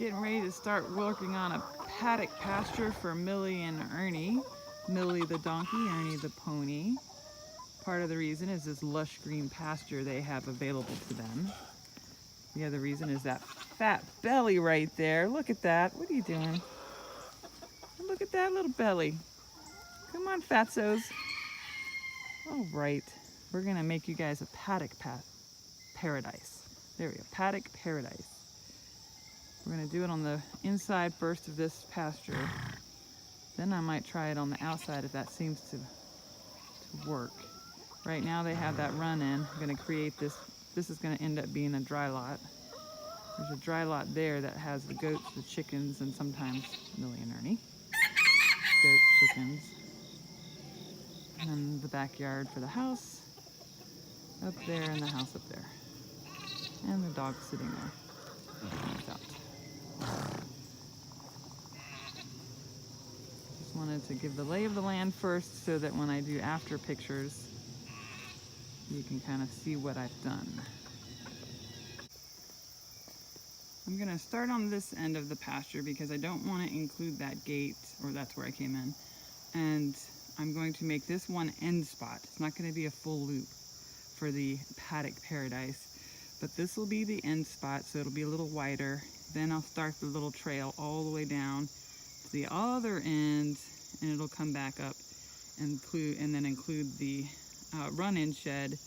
Getting ready to start working on a paddock pasture for Millie and Ernie. Millie the donkey, Ernie the pony. Part of the reason is this lush green pasture they have available to them. The other reason is that fat belly right there. Look at that. What are you doing? Look at that little belly. Come on, fatzos. All right. We're going to make you guys a paddock paradise. There we go. Paddock Paradise. We're going to do it on the inside first of this pasture. Then I might try it on the outside if that seems to work. Right now they have that run in. I'm going to create this. This is going to end up being a dry lot. There's a dry lot there that has the goats, the chickens, and sometimes Millie and Ernie. Goats, chickens. And then the backyard for the house. Up there and the house up there. And the dog sitting there. Out. Just wanted to give the lay of the land first so that when I do after pictures, you can kind of see what I've done. I'm going to start on this end of the pasture because I don't want to include that gate, or that's where I came in. And I'm going to make this one end spot. It's not going to be a full loop for the Paddock Paradise, but this will be the end spot, so it'll be a little wider. Then I'll start the little trail all the way down to the other end, and it'll come back up and then include the run-in shed,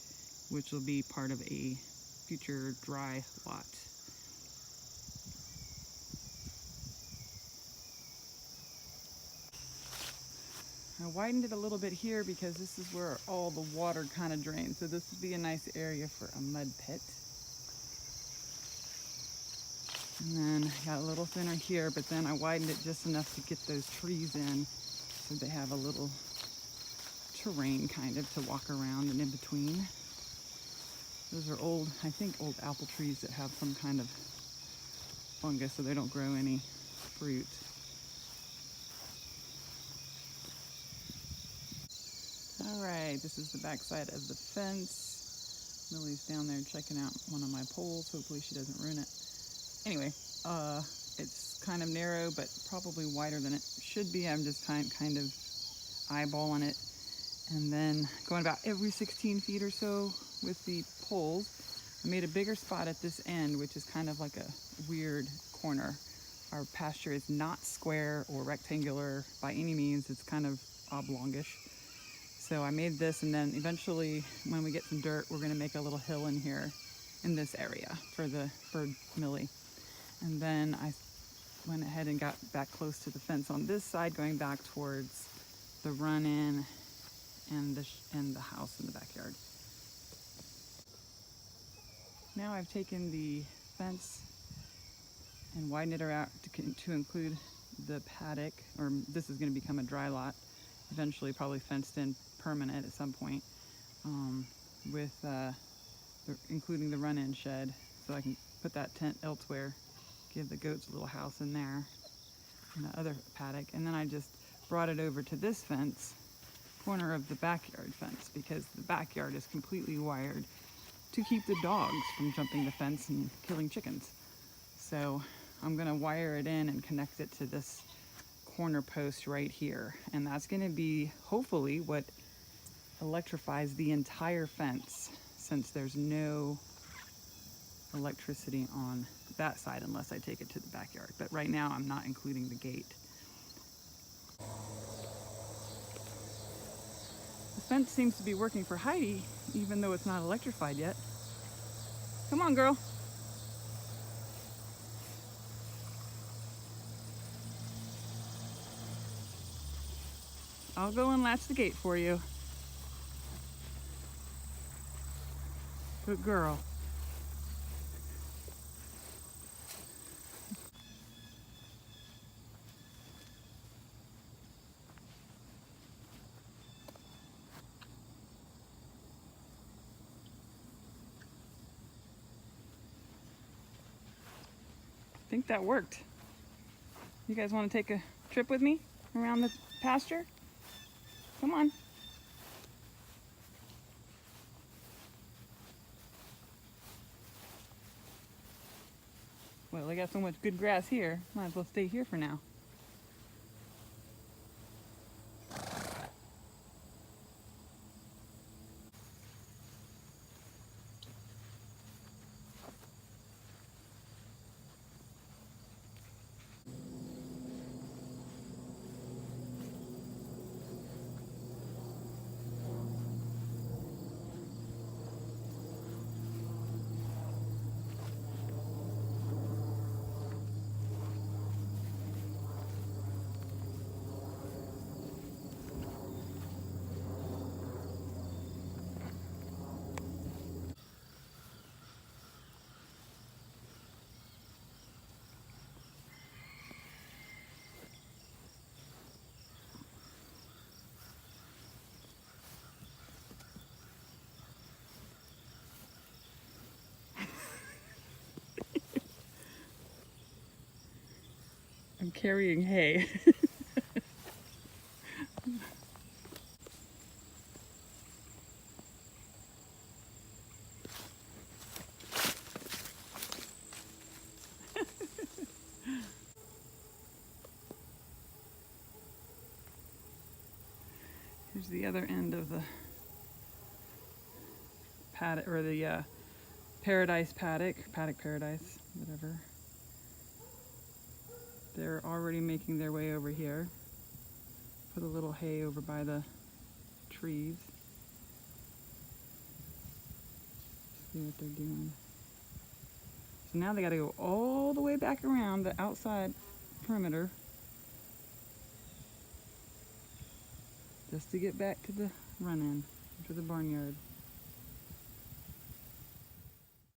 which will be part of a future dry lot. I widened it a little bit here because this is where all the water kind of drains. So this would be a nice area for a mud pit. And then I got a little thinner here, but then I widened it just enough to get those trees in so they have a little terrain kind of to walk around and in between. Those are old, I think old apple trees that have some kind of fungus so they don't grow any fruit. All right, this is the back side of the fence. Millie's down there checking out one of my poles. Hopefully she doesn't ruin it. Anyway, it's kind of narrow, but probably wider than it should be. I'm just kind of eyeballing it. And then going about every 16 feet or so with the poles. I made a bigger spot at this end, which is kind of like a weird corner. Our pasture is not square or rectangular by any means. It's kind of oblongish. So I made this, and then eventually when we get some dirt, we're gonna make a little hill in here in this area for Millie. And then I went ahead and got back close to the fence on this side, going back towards the run-in and the house in the backyard. Now I've taken the fence and widened it out to include the paddock, or this is going to become a dry lot, eventually probably fenced in permanent at some point, with including the run-in shed, so I can put that tent elsewhere, give the goats a little house in there, in the other paddock. And then I just brought it over to this fence, corner of the backyard fence, because the backyard is completely wired to keep the dogs from jumping the fence and killing chickens. So I'm gonna wire it in and connect it to this corner post right here. And that's gonna be hopefully what electrifies the entire fence, since there's no electricity on that side unless I take it to the backyard. But right now I'm not including the gate. The fence seems to be working for Heidi, even though it's not electrified yet. Come on, girl. I'll go and latch the gate for you. Good girl. I think that worked. You guys want to take a trip with me around the pasture? Come on. Well, they got so much good grass here, might as well stay here for now. I'm carrying hay. Here's the other end of the paddock, or the Paradise Paddock, Paddock Paradise, whatever. They're already making their way over here. Put a little hay over by the trees. See what they're doing. So now they gotta go all the way back around the outside perimeter just to get back to the run-in, to the barnyard.